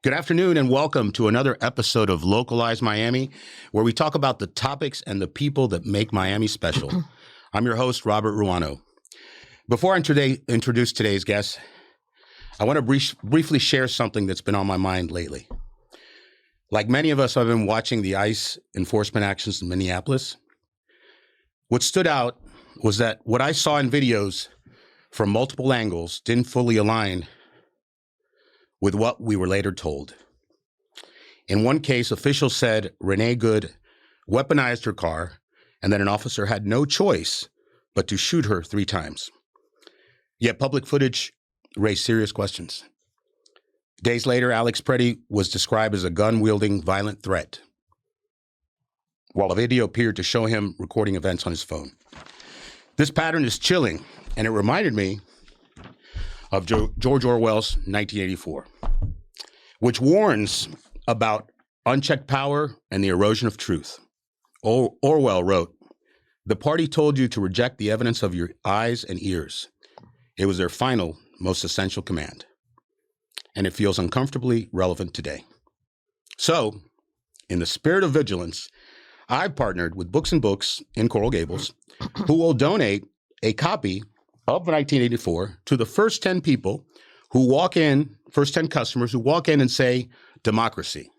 Good afternoon and welcome to another episode of Localized Miami, where we talk about the topics and the people that make Miami special. I'm your host, Robert Ruano. Before I introduce today's guest, I want to briefly share something that's been on my mind lately. Like many of us, I've been watching the ICE enforcement actions in Minneapolis. What stood out was that what I saw in videos from multiple angles didn't fully align with what we were later told. In one case, officials said Renee Good weaponized her car and that an officer had no choice but to shoot her 3 times. Yet public footage raised serious questions. Days later, Alex Preddy was described as a gun-wielding violent threat, while a video appeared to show him recording events on his phone. This pattern is chilling, and it reminded me of George Orwell's 1984, which warns about unchecked power and the erosion of truth. Orwell wrote, "The party told you to reject the evidence of your eyes and ears. It was their final, most essential command. And it feels uncomfortably relevant today." So, in the spirit of vigilance, I've partnered with Books and Books in Coral Gables, who will donate a copy of 1984 to the first 10 people who walk in, first 10 customers who walk in and say, "Democracy."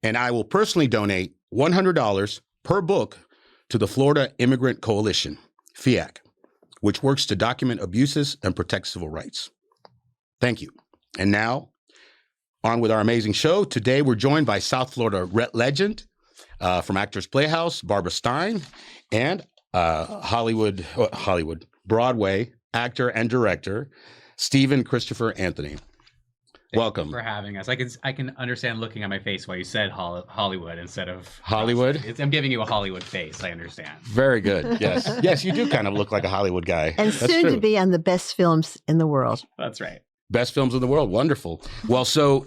And I will personally donate $100 per book to the Florida Immigrant Coalition, FIAC, which works to document abuses and protect civil rights. Thank you. And now, on with our amazing show. Today, we're joined by South Florida legend from Actors Playhouse, Barbara Stein, and Broadway actor and director, Stephen Christopher Anthony. Welcome. Thank you for having us. I can understand looking at my face why you said Hollywood instead of Hollywood. I'm giving you a Hollywood face. I understand. Very good. Yes. Yes, you do kind of look like a Hollywood guy. And That's soon true. to be on the best films in the world. That's right. Best films in the world. Wonderful. Well, so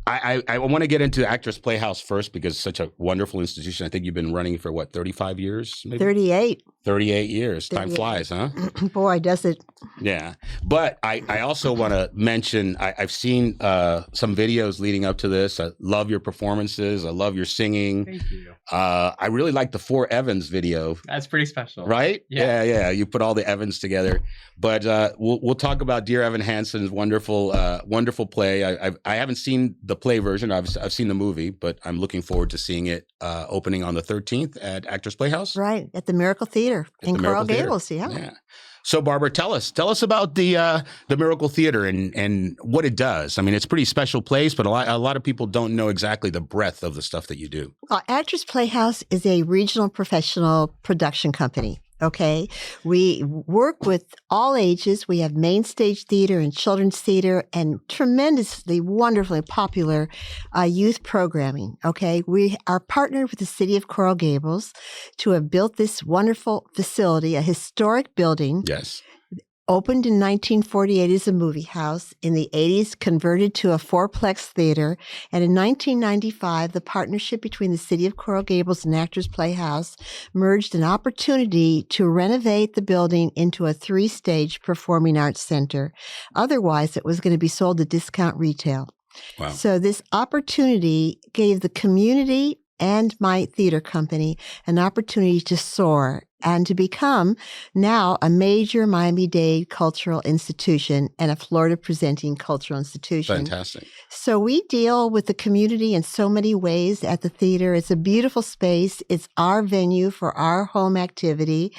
I want to get into Actors Playhouse first because it's such a wonderful institution. I think you've been running for 35 years? Maybe? 38. 38 years. 38. Time flies, huh? Boy, does it. Yeah. But I also want to mention, I've seen some videos leading up to this. I love your performances. I love your singing. Thank you. I really like the 4 Evans video. That's pretty special. Right? Yeah. Yeah. You put all the Evans together. But we'll talk about Dear Evan Hansen's wonderful play. I haven't seen the play version. I've seen the movie, but I'm looking forward to seeing it opening on the 13th at Actors Playhouse. Right, at the Miracle Theater in Coral Gables. Yeah. So Barbara, tell us about the Miracle Theater and what it does. I mean, it's a pretty special place, but a lot of people don't know exactly the breadth of the stuff that you do. Actors Playhouse is a regional professional production company. Okay. We work with are ages. We have main stage theater and children's theater and tremendously, wonderfully popular youth programming. Okay. We are partnered with the city of Coral Gables to have built this wonderful facility, a historic building. Yes. Opened in 1948 as a movie house, in the 80s converted to a 4-plex theater, and in 1995, the partnership between the City of Coral Gables and Actors Playhouse merged an opportunity to renovate the building into a 3-stage performing arts center. Otherwise, it was going to be sold to discount retail. Wow. So this opportunity gave the community and my theater company an opportunity to soar and to become now a major Miami-Dade cultural institution and a Florida presenting cultural institution. Fantastic. So we deal with the community in so many ways at the theater. It's a beautiful space. It's our venue for our home activity,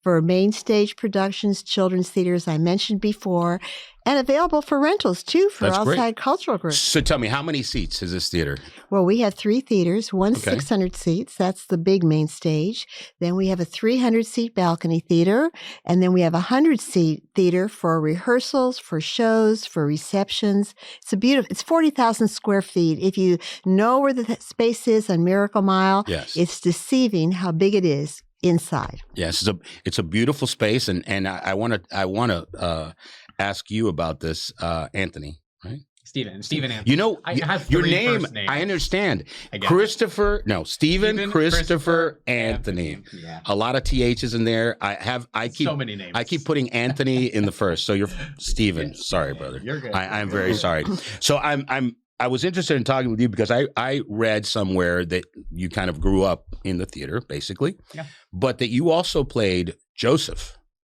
for main stage productions, children's theaters I mentioned before, and available for rentals too for That's outside great. Cultural groups. So tell me, how many seats is this theater? Well, we have 3 theaters, one Okay. 600 seats. That's the big main stage. Then we have a 300-seat balcony theater. And then we have a 100-seat theater for rehearsals, for shows, for receptions. It's 40,000 square feet. If you know where the space is on Miracle Mile, Yes. it's deceiving how big it is inside. Yes, it's a beautiful space, and I want to ask you about this, Anthony. Right? Stephen Anthony. You know, I have your 3 name. first names. I understand. I get Stephen Stephen Christopher Anthony. Yeah. A lot of THs in there. I keep so many names. I keep putting Anthony in the first. So you're Stephen. Sorry, brother. You're good. I'm very sorry. So I'm I was interested in talking with you because I read somewhere that you kind of grew up in the theater, basically, Yeah. but that you also played Joseph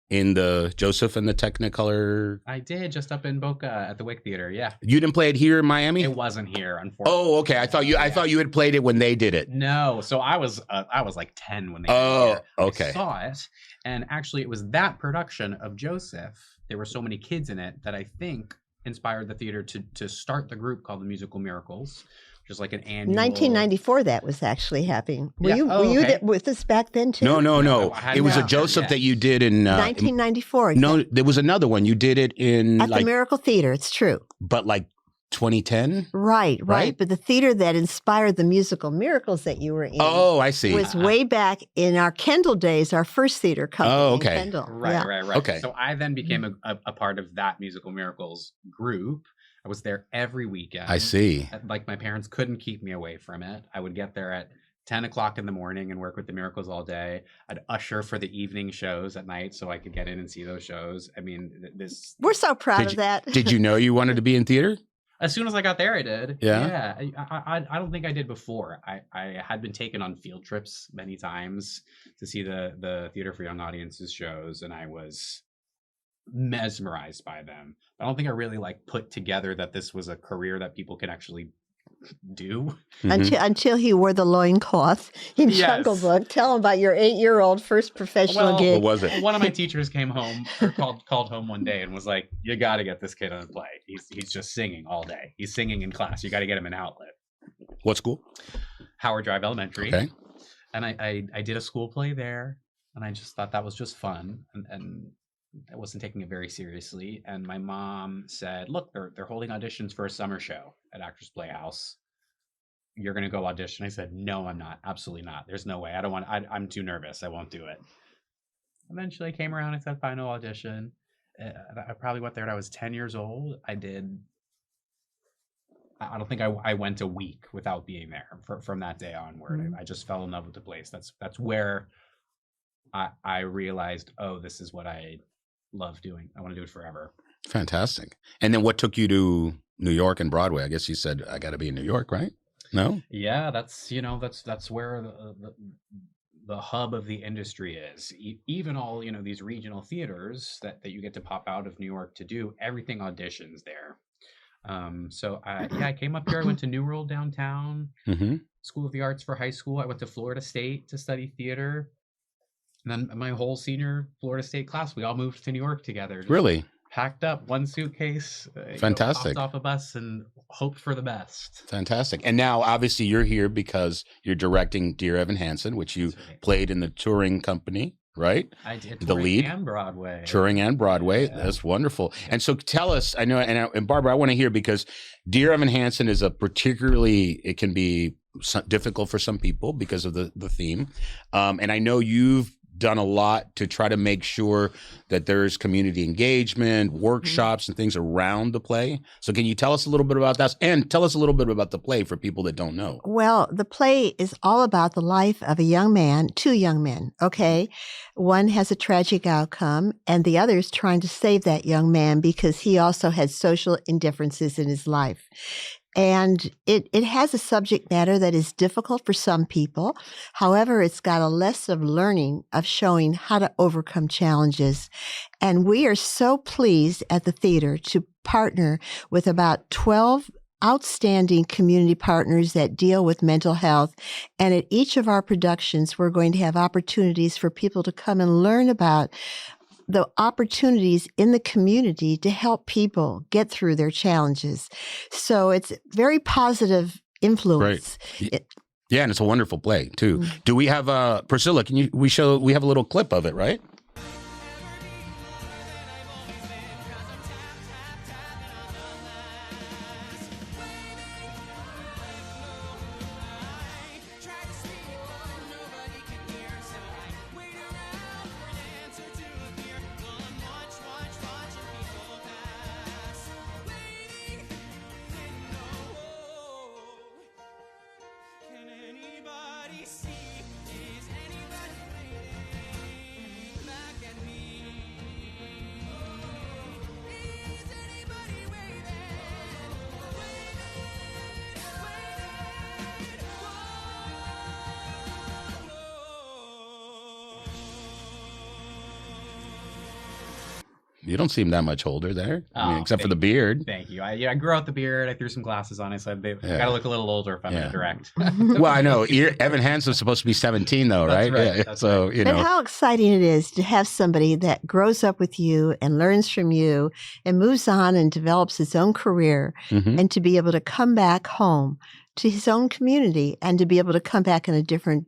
in the Joseph and the Technicolor. I did just up in Boca at the Wick Theater. Yeah. You didn't play it here in Miami? It wasn't here, unfortunately. Oh, okay. I thought you had played it when they did it. No, so I was like 10 when they did Oh, it here. okay. I saw it, and actually, it was that production of Joseph. There were so many kids in it that I think inspired the theater to start the group called the Musical Miracles, which is like an annual. 1994, that was actually happening. Were Yeah. you Oh, were you okay. with us back then too? No. I It was a hadn't Joseph yet. that you did in 1994. No, there was another one. You did it in at the Miracle Theater. It's true. but like 2010. Right. Right? But the theater that inspired the Musical Miracles that you were in Oh, I see. was way back in our Kendall days, our first theater company Oh, in okay. Kendall. Right, Yeah. right. Okay. So I then became a part of that Musical Miracles group. I was there every weekend. I see. Like my parents couldn't keep me away from it. I would get there at 10 o'clock in the morning and work with the Miracles all day. I'd usher for the evening shows at night so I could get in and see those shows. I mean, this. We're so proud Did of you- that. Did you know you wanted to be in theater? As soon as I got there, I did. Yeah? I don't think I did before. I had been taken on field trips many times to see the Theater for Young Audiences shows, and I was mesmerized by them. I don't think I really like put together that this was a career that people can actually do. Mhm. Until he wore the loincloth in Yes. Jungle Book. Tell him about your 8-year-old first professional Well, What gig. was it? One of my teachers came home or called home one day and was like, "You got to get this kid on a play. He's just singing all day. He's singing in class. You got to get him an outlet." What school? Howard Drive Elementary. Okay. And I did a school play there, and I just thought that was just fun, and I wasn't taking it very seriously. And my mom said, "Look, they're holding auditions for a summer show at Actors Playhouse. You're going to go audition." I said, "No, I'm not. Absolutely not. There's no way. I don't want. I'm too nervous. I won't do it." Eventually, I came around. I said, "Fine, no audition." I probably went there when I was 10 years old. I don't think I went a week without being there from that day onward. Mhm. I just fell in love with the place. That's where I realized, oh, this is what I love doing. I want to do it forever. Fantastic. And then what took you to New York and Broadway? I guess you said I got to be in New York, right? No? Yeah, that's where the hub of the industry is. Even all these regional theaters that you get to pop out of New York to do, everything auditions there. So I came up here. I went to New World downtown, Mm-hmm. School of the Arts for high school. I went to Florida State to study theater. And then my whole senior Florida State class, we all moved to New York together. Just Really? packed up one suitcase, Fantastic. hopped off a bus and hoped for the best. Fantastic. And now, obviously, you're here because you're directing Dear Evan Hansen, which you That's right. played in the touring company, right? I did The touring lead? and Broadway. Touring and Broadway. Yeah. That's wonderful. And so tell us, I know, and Barbara, I want to hear, because Dear Evan Hansen is it can be difficult for some people because of the theme. And I know you've done a lot to try to make sure that there's community engagement, workshops, and things around the play. So can you tell us a little bit about that? And tell us a little bit about the play for people that don't know. Well, the play is all about the life of a young man, 2 young men, okay? One has a tragic outcome, and the other is trying to save that young man because he also had social indifferences in his life. And it has a subject matter that is difficult for some people. However, it's got a lesson of learning of showing how to overcome challenges. And we are so pleased at the theater to partner with about 12 outstanding community partners that deal with mental health. And at each of our productions, we're going to have opportunities for people to come and learn about the opportunities in the community to help people get through their challenges. So it's very positive influence. Yeah, and it's a wonderful play too. Mm-hmm. Do we have Priscilla? We have a little clip of it, right? You don't seem that much older there. I mean, Oh, except for the beard. Thank you. I grew out the beard. I threw some glasses on. I said, I got to look a little older if I'm going to direct. Well, I know Evan Hansen's supposed to be 17 though, right? That's right. Yeah. That's So, right. you But know. how exciting it is to have somebody that grows up with you and learns from you and moves on and develops his own career, Mhm. and to be able to come back home to his own community and to be able to come back in a different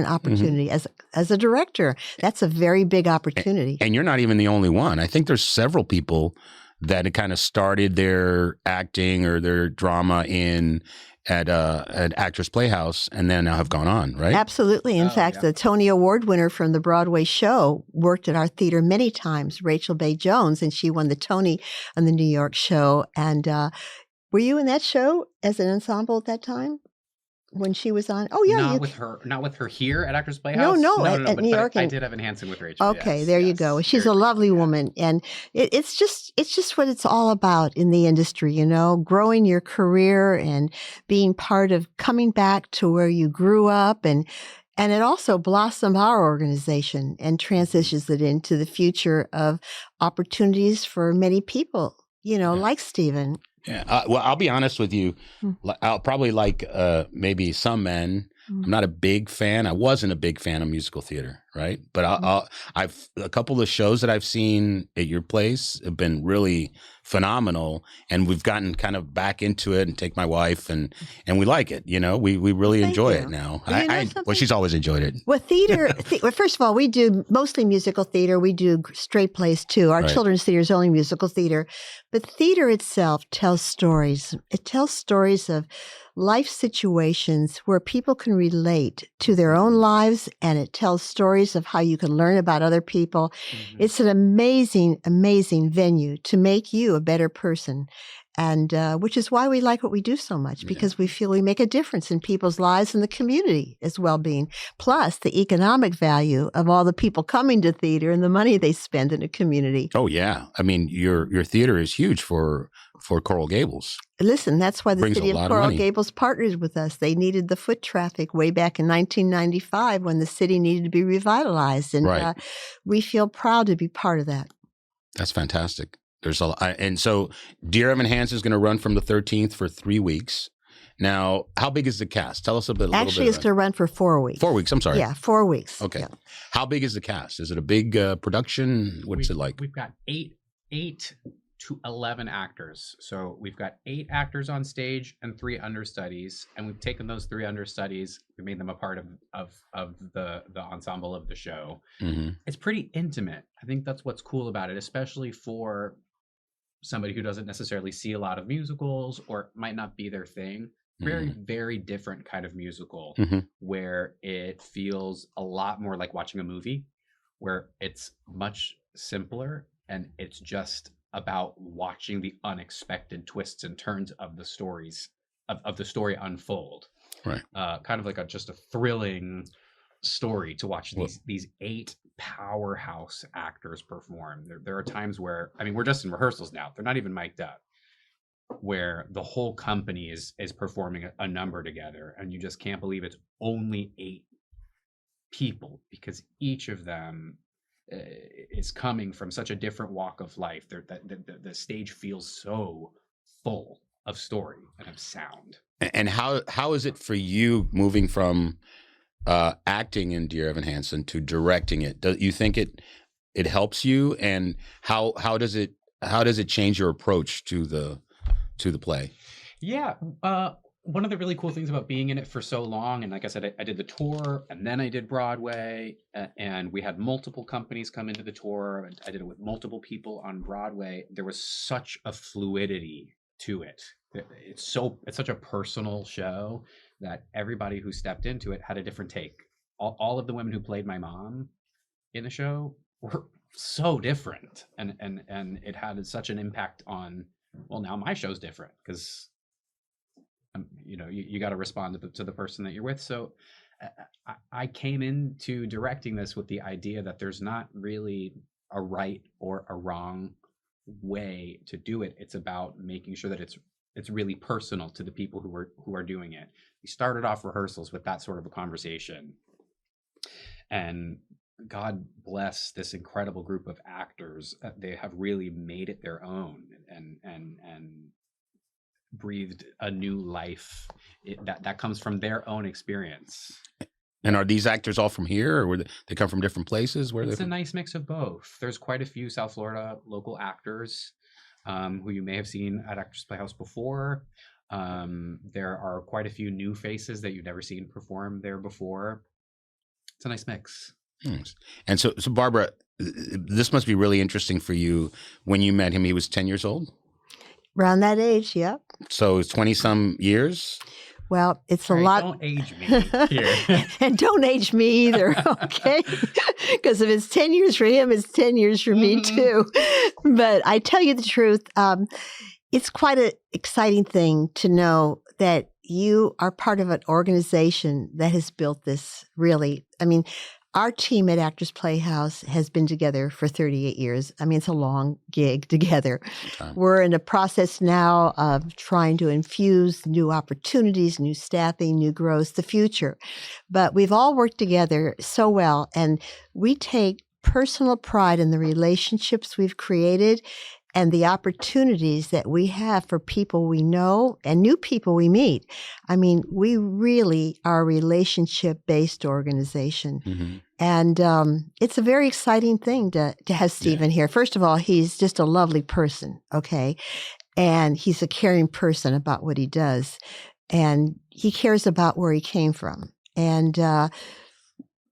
opportunity as a director. That's a very big opportunity. And you're not even the only one. I think there's several people that kind of started their acting or their drama at Actors Playhouse and then now have gone on, right? Absolutely. In fact, the Tony Award winner from the Broadway show worked at our theater many times, Rachel Bay Jones, and she won the Tony on the New York show. And were you in that show as an ensemble at that time when she was on? Oh, yeah. Not with her here at Actors Playhouse. No, at New York. I did have an Hansen with Rachel. Okay, yes, there you yes. go. She's a lovely woman, and it's just what it's all about in the industry, you know, growing your career and being part of coming back to where you grew up, and it also blossomed our organization and transitions it into the future of opportunities for many people, you know, like Stephen. Yeah. Well, I'll be honest with you. I'll probably like maybe some men. I'm not a big fan. I wasn't a big fan of musical theater, right? But I've a couple of shows that I've seen at your place have been really phenomenal, and we've gotten kind of back into it and take my wife and we like it. You know, we really enjoy it now. Well, she's always enjoyed it. Well, theater. Well, first of all, we do mostly musical theater. We do straight plays too. Our children's theater is only musical theater, but theater itself tells stories. It tells stories of life situations where people can relate to their own lives, and it tells stories of how you can learn about other people. It's an amazing, amazing venue to make you a better person. And which is why we like what we do so much, because we feel we make a difference in people's lives and the community as well-being. Plus the economic value of all the people coming to theater and the money they spend in a community. Oh yeah, I mean your theater is huge for Coral Gables. Listen, that's why the Brings city a of lot of Coral money. Gables partnered with us. They needed the foot traffic way back in 1995 when the city needed to be revitalized, and we feel proud to be part of that. That's fantastic. There's a lot, and so Dear Evan Hansen is going to run from the 13th for 3 weeks. Now, how big is the cast? Tell us a little bit. Actually, it's going to run for 4 weeks. 4 weeks. I'm sorry. Yeah, 4 weeks. Okay. Yeah. How big is the cast? Is it a big production? What's it like? We've got 8 to 11 actors. So we've got 8 actors on stage and 3 understudies, and we've taken those 3 understudies, we made them a part of the ensemble of the show. It's pretty intimate. I think that's what's cool about it, especially for somebody who doesn't necessarily see a lot of musicals or might not be their thing. Very, very different kind of musical where it feels a lot more like watching a movie, where it's much simpler and it's just about watching the unexpected twists and turns of the stories of the story unfold. Right. Kind of like just a thrilling story to watch these 8 powerhouse actors perform. There are times where, I mean, we're just in rehearsals now. They're not even mic'd up, where the whole company is performing a number together, and you just can't believe it's only 8 people, because each of them is coming from such a different walk of life. The stage feels so full of story and of sound. And how is it for you moving from acting in Dear Evan Hansen to directing it? Do you think it helps you, and how does it change your approach to the play? Yeah. One of the really cool things about being in it for so long, and like I said, I did the tour and then I did Broadway, and we had multiple companies come into the tour. I did it with multiple people on Broadway. There was such a fluidity to it. It's such a personal show that everybody who stepped into it had a different take. All of the women who played my mom in the show were so different, and it had such an impact on, well, now my show's different because you got to respond to the person that you're with. So I came into directing this with the idea that there's not really a right or a wrong way to do it. It's about making sure that it's really personal to the people who are doing it. We started off rehearsals with that sort of a conversation, and God bless this incredible group of actors. They have really made it their own and breathed a new life that comes from their own experience. And are these actors all from here, or they come from different places? Where It's they a nice mix of both. There's quite a few South Florida local actors who you may have seen at Actors Playhouse before. There are quite a few new faces that you've never seen perform there before. It's a nice mix. And so Barbara, this must be really interesting for you. When you met him, he was 10 years old? Around that age, yep. So it's 20-some years? Well, it's All a right, lot. Don't age me here. And don't age me either, okay? Because if it's 10 years for him, it's 10 years for me too. But I tell you the truth, it's quite an exciting thing to know that you are part of an organization that has built this really. I mean, our team at Actors Playhouse has been together for 38 years. I mean, it's a long gig together. We're in a process now of trying to infuse new opportunities, new staffing, new growth, the future. But we've all worked together so well, and we take personal pride in the relationships we've created and the opportunities that we have for people we know and new people we meet. I mean, we really are a relationship-based organization. Mm-hmm. And it's a very exciting thing to have Steven here. First of all, he's just a lovely person, okay? And he's a caring person about what he does. And he cares about where he came from. And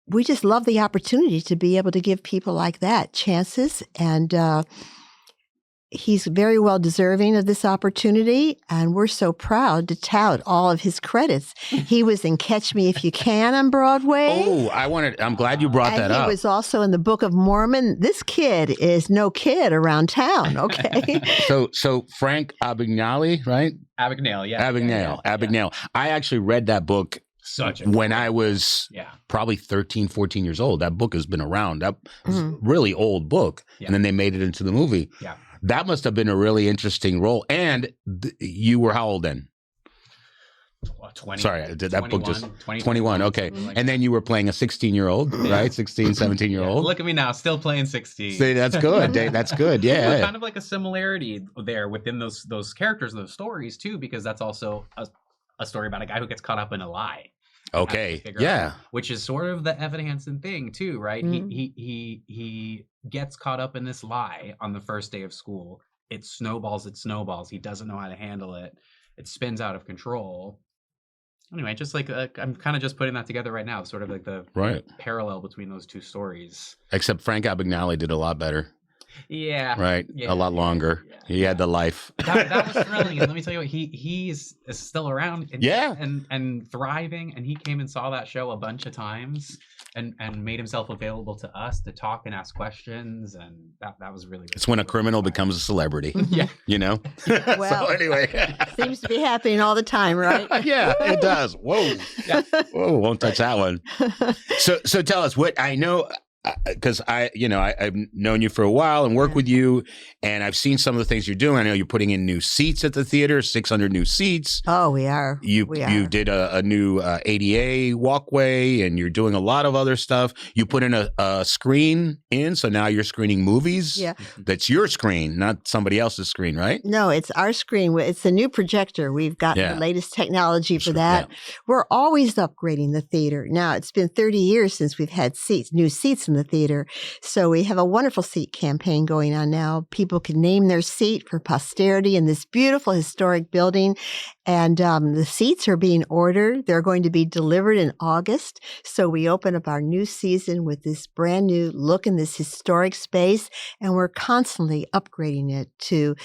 we just love the opportunity to be able to give people like that chances. And he's very well deserving of this opportunity, and we're so proud to tout all of his credits. He was in Catch Me If You Can on Broadway. Oh, I'm glad you brought that up. He was also in the Book of Mormon. This kid is no kid around town, okay? So Frank Abagnale, right? Abagnale, yeah. Abagnale. I actually read that book when I was probably 13, 14 years old. That book has been around. That was a really old book. Yeah. And then they made it into the movie. Yeah. That must have been a really interesting role. And you were how old then? 20. Sorry, that 21, book just 20, 21. Okay. And then you were playing a 16-year-old, right? 16, 17-year-old. Look at me now, still playing 16. See, that's good. That's good. Yeah. There's kind of like a similarity there within those characters and those stories too, because that's also a story about a guy who gets caught up in a lie. Okay. Yeah. Which is sort of the Evan Hansen thing too, right? Mm-hmm. He gets caught up in this lie on the first day of school. It snowballs. He doesn't know how to handle it. It spins out of control. Anyway, just like I'm kind of just putting that together right now, sort of like the parallel between those two stories. Except Frank Abagnale did a lot better. Yeah. Right. Yeah, a lot longer. Yeah, he had the life. That was thrilling. And let me tell you what, he's still around and thriving. And he came and saw that show a bunch of times and made himself available to us to talk and ask questions. And that was really good. It's when a criminal becomes a celebrity. Yeah. You know? Well, so anyway. Seems to be happening all the time, right? Yeah, it does. Whoa. Yeah. Whoa, won't touch that one. So tell us what I know. Because I've known you for a while and work with you, and I've seen some of the things you're doing. I know you're putting in new seats at the theater, 600 new seats. Oh, we are. You did a new ADA walkway, and you're doing a lot of other stuff. You put in a screen in, so now you're screening movies. Yeah, that's your screen, not somebody else's screen, right? No, it's our screen. It's a new projector. We've got the latest technology for that. Yeah. We're always upgrading the theater. Now it's been 30 years since we've had new seats in the theater. So we have a wonderful seat campaign going on now. People can name their seat for posterity in this beautiful historic building. And the seats are being ordered. They're going to be delivered in August. So we open up our new season with this brand new look in this historic space. And we're constantly upgrading it to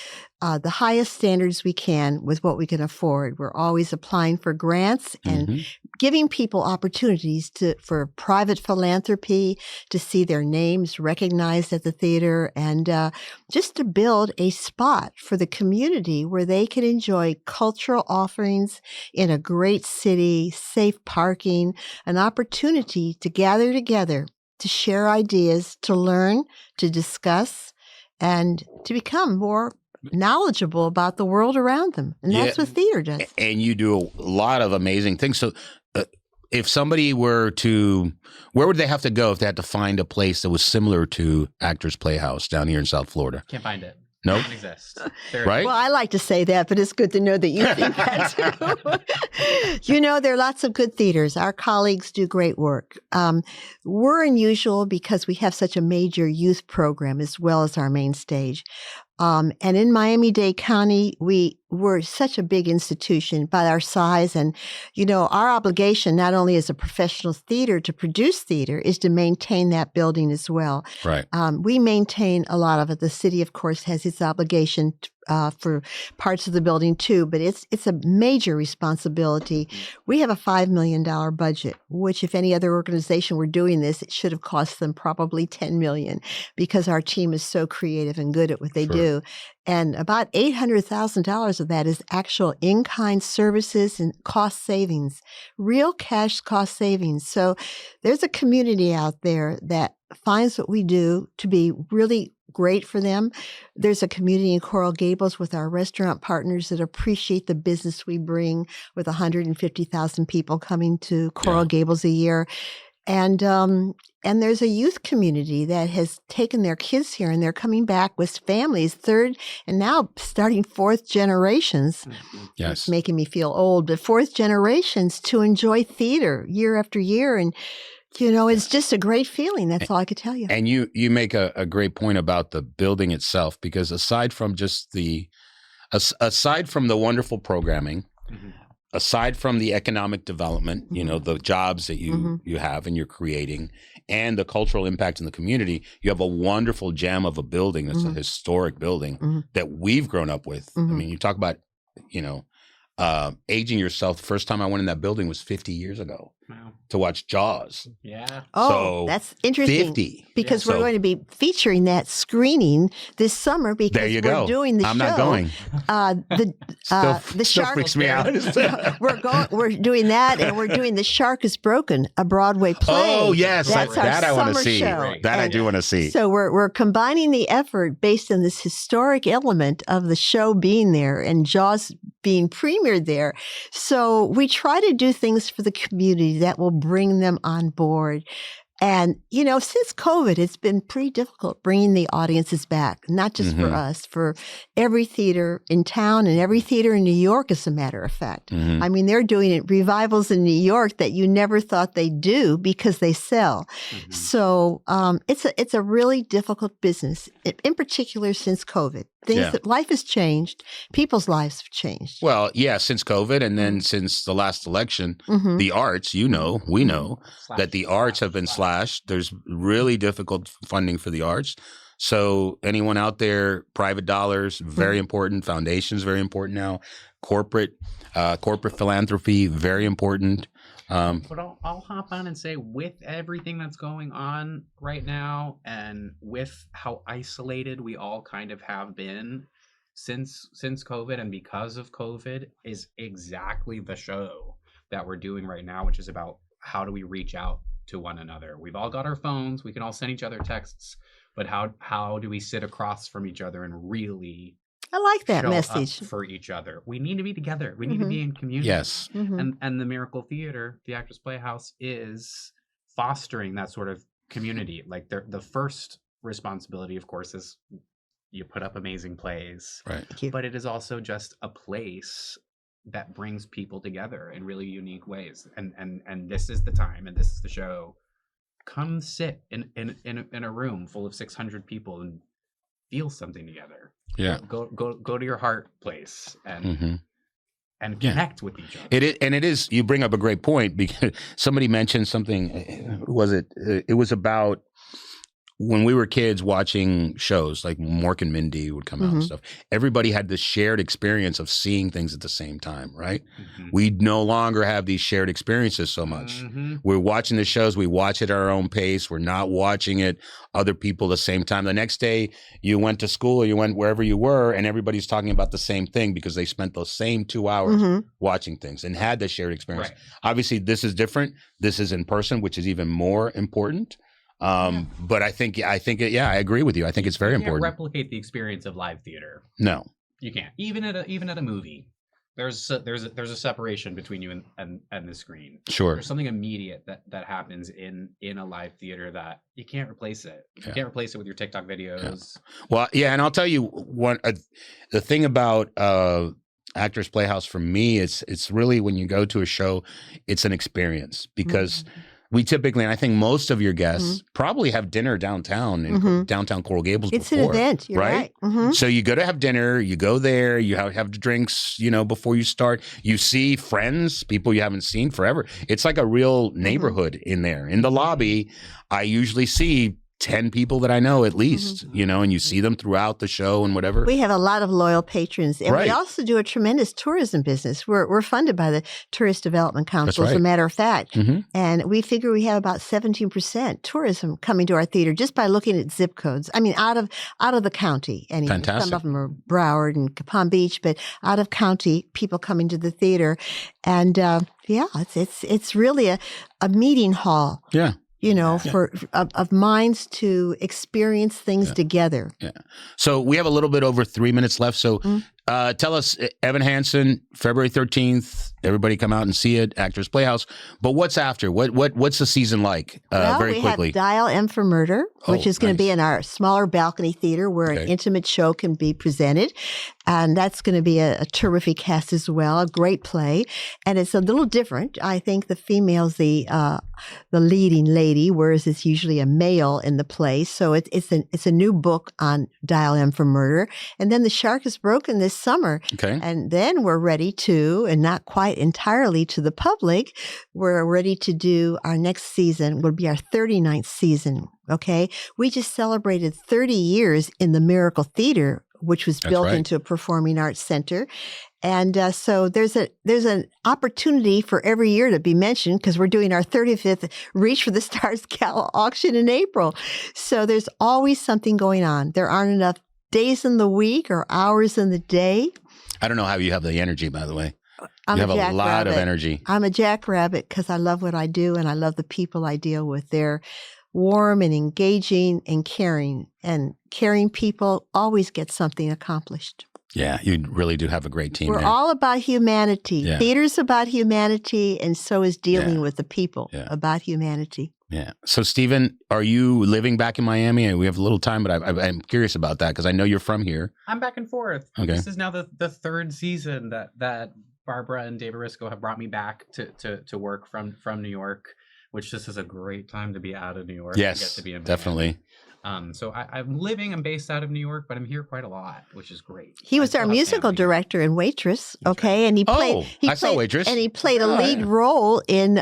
the highest standards we can with what we can afford. We're always applying for grants and giving people opportunities for private philanthropy, to see their names recognized at the theater, and just to build a spot for the community where they can enjoy cultural offerings in a great city, safe parking, an opportunity to gather together, to share ideas, to learn, to discuss, and to become more knowledgeable about the world around them. And that's what theater does. And you do a lot of amazing things. So if somebody were to, where would they have to go if they had to find a place that was similar to Actors Playhouse down here in South Florida? Can't find it. Nope. Doesn't exist. There Right? Well, I like to say that, but it's good to know that you think that too. There are lots of good theaters. Our colleagues do great work. We're unusual because we have such a major youth program as well as our main stage. And in Miami-Dade County, we're such a big institution by our size. And, our obligation, not only as a professional theater to produce theater, is to maintain that building as well. Right. We maintain a lot of it. The city, of course, has its obligation for parts of the building too, but it's a major responsibility. We have a $5 million budget, which if any other organization were doing this, it should have cost them probably $10 million because our team is so creative and good at what they do. And about $800,000 of that is actual in-kind services and cost savings, real cash cost savings. So there's a community out there that finds what we do to be really great for them. There's a community in Coral Gables with our restaurant partners that appreciate the business we bring with 150,000 people coming to Coral Gables a year. And there's a youth community that has taken their kids here and they're coming back with families, third and now starting fourth generations. Yes. It's making me feel old, but fourth generations to enjoy theater year after year. And it's just a great feeling. That's all I could tell you. And you make a great point about the building itself, because aside from the wonderful programming, aside from the economic development, the jobs that you have and you're creating, and the cultural impact in the community, you have a wonderful gem of a building that's a historic building that we've grown up with. I mean, you talk about, aging yourself. The first time I went in that building was 50 years ago. Wow. To watch Jaws. Yeah. Oh, so that's interesting. 50. Because we're going to be featuring that screening this summer because there you go. Doing the show. I'm not going. The still Shark freaks me out. We're doing that, and we're doing The Shark is Broken, a Broadway play. Oh yes, That's that I want to summer see. show. That I do want to see. So we're combining the effort based on this historic element of the show being there and Jaws being premiered there. So we try to do things for the community that will bring them on board. And, since COVID, it's been pretty difficult bringing the audiences back, not just for us, for every theater in town and every theater in New York, as a matter of fact. I mean, they're doing revivals in New York that you never thought they'd do because they sell. So it's a really difficult business, in particular since COVID. Life has changed. People's lives have changed. Well, yeah, since COVID and then since the last election, the arts, we know that the arts have been slashed. There's really difficult funding for the arts. So anyone out there, private dollars, very important. Foundations, very important now. Corporate philanthropy, very important. But I'll hop on and say, with everything that's going on right now and with how isolated we all kind of have been since COVID and because of COVID, is exactly the show that we're doing right now, which is about how do we reach out to one another. We've all got our phones. We can all send each other texts, but how do we sit across from each other and really I like that show message up for each other? We need to be together. We need to be in community. Yes. And the Miracle Theater, the Actors Playhouse, is fostering that sort of community. Like the first responsibility, of course, is you put up amazing plays. Right. But it is also just a place that brings people together in really unique ways. And this is the time, and this is the show. Come sit in a room full of 600 people and feel something together. Yeah. Go to your heart place and connect with each other. It is. You bring up a great point, because somebody mentioned something. It was about when we were kids watching shows like Mork and Mindy would come out and stuff. Everybody had this shared experience of seeing things at the same time, right? We no longer have these shared experiences so much. We're watching the shows. We watch it at our own pace. We're not watching it other people the same time. The next day you went to school or you went wherever you were, and everybody's talking about the same thing because they spent those same 2 hours watching things and had the shared experience. Right. Obviously, this is different. This is in person, which is even more important. But I think I agree with you. I think it's very important. You can't replicate the experience of live theater. No, you can't. Even at a movie, there's a separation between you and the screen. Sure. There's something immediate that happens in a live theater that you can't replace it. You can't replace it with your TikTok videos. Well, yeah, and I'll tell you the thing about Actors Playhouse for me, it's really when you go to a show, it's an experience because we typically, and I think most of your guests probably have dinner downtown in downtown Coral Gables. It's before, an event, you're right. So you go to have dinner, you go there, you have drinks, before you start. You see friends, people you haven't seen forever. It's like a real neighborhood in there. In the lobby, I usually see 10 people that I know at least, and you see them throughout the show and whatever. We have a lot of loyal patrons. And we also do a tremendous tourism business. We're funded by the Tourist Development Council, as a matter of fact. And we figure we have about 17% tourism coming to our theater just by looking at zip codes. I mean, out of the county. Anyway. Fantastic. Some of them are Broward and Palm Beach, but out of county, people coming to the theater. And it's really a meeting hall. Yeah. Of minds to experience things together. Yeah. So we have a little bit over 3 minutes left. So tell us, Evan Hansen, February 13th, everybody come out and see it, Actors Playhouse. But what's after? What's the season like? Very quickly. We have Dial M for Murder, which is going to be in our smaller balcony theater where an intimate show can be presented. And that's going to be a terrific cast as well, a great play. And it's a little different. I think the female's the leading lady, whereas it's usually a male in the play. So it's a new book on Dial M for Murder. And then The Shark is Broken this summer. Okay. And then we're ready to, and not quite entirely to the public, we're ready to do our next season, will be our 39th season. Okay. We just celebrated 30 years in the Miracle Theater, which was built into a performing arts center. And so there's an opportunity for every year to be mentioned because we're doing our 35th Reach for the Stars Gala auction in April. So there's always something going on. There aren't enough days in the week or hours in the day. I don't know how you have the energy, by the way. You have a lot of energy. I'm a jackrabbit because I love what I do and I love the people I deal with. They're warm and engaging and caring. And caring people always get something accomplished. Yeah, you really do have a great team. We're all about humanity. Yeah. Theater's about humanity, and so is dealing with the people about humanity. Yeah. So, Steven, are you living back in Miami? We have a little time, but I'm curious about that because I know you're from here. I'm back and forth. Okay. This is now the third season that Barbara and David Risco have brought me back to work from New York, which this is a great time to be out of New York. Yes, get to be in definitely. So I'm based out of New York, but I'm here quite a lot, which is great. He was our musical director in Waitress, and he played. I saw Waitress, and he played a lead role in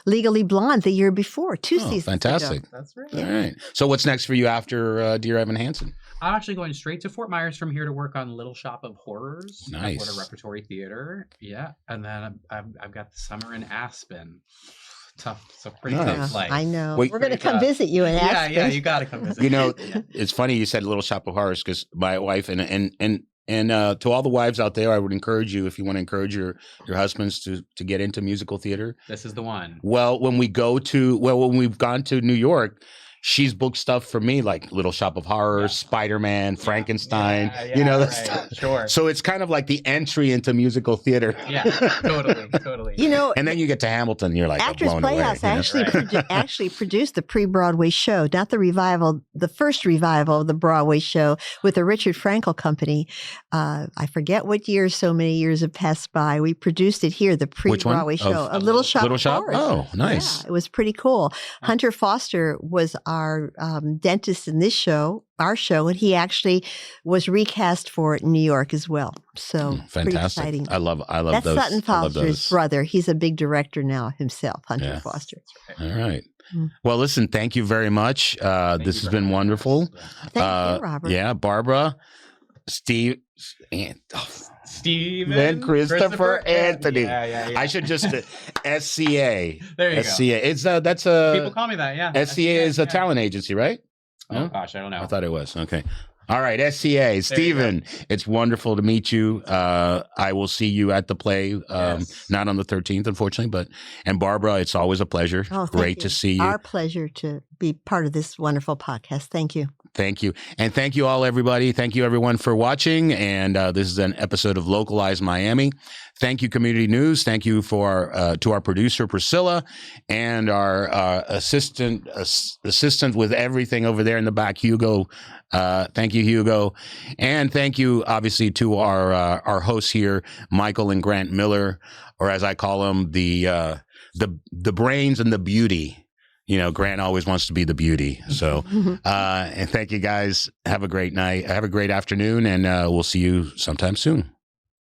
Legally Blonde the year before, 2 seasons fantastic. ago. That's right. All right. So what's next for you after Dear Evan Hansen? I'm actually going straight to Fort Myers from here to work on Little Shop of Horrors. Nice. At Florida Repertory Theater. Yeah, and then I've got the summer in Aspen. Tough. It's a pretty tough flight. I know. We're going to come visit you in Aspen. Yeah, you got to come visit. It's funny you said Little Shop of Horrors because my wife and to all the wives out there, I would encourage you, if you want to encourage your husbands to get into musical theater. This is the one. Well, when we've gone to New York, she's booked stuff for me like Little Shop of Horrors, Spider-Man, Frankenstein, stuff. Sure. So it's kind of like the entry into musical theater. Yeah, totally. And then you get to Hamilton, you're like Actors blown Playhouse away. actually produced the pre-Broadway show, not the revival, the first revival of the Broadway show with the Richard Frankel Company. I forget what year, so many years have passed by. We produced it here, the pre-Broadway show, A Little Shop of Horrors. Oh, nice. Yeah, it was pretty cool. Hunter Foster was our dentist in this show, our show, and he actually was recast for it in New York as well. So pretty exciting. I love That's those. Sutton Foster's brother. He's a big director now himself, Hunter Foster. All right. Well, listen, thank you very much. This has been wonderful. Thank you, Robert. Yeah, Barbara, Steve, Steven, Christopher Anthony. Yeah. I should just SCA. There you SCA. go. It's that's a people call me that. Yeah. SCA is a talent agency, right? Oh gosh, I don't know. I thought it was. Okay. All right, SCA. Steven, it's wonderful to meet you. I will see you at the play, not on the 13th, unfortunately, and Barbara, it's always a pleasure. Oh, Great to see you. Our pleasure to be part of this wonderful podcast. Thank you. Thank you. And thank you all, everybody. Thank you, everyone, for watching. And this is an episode of Localized Miami. Thank you, Community News. Thank you to our producer, Priscilla, and our assistant with everything over there in the back, Hugo. Thank you, Hugo. And thank you, obviously, to our hosts here, Michael and Grant Miller, or as I call them, the brains and the beauty. You know, Grant always wants to be the beauty. So, and thank you guys. Have a great night. Have a great afternoon, and we'll see you sometime soon.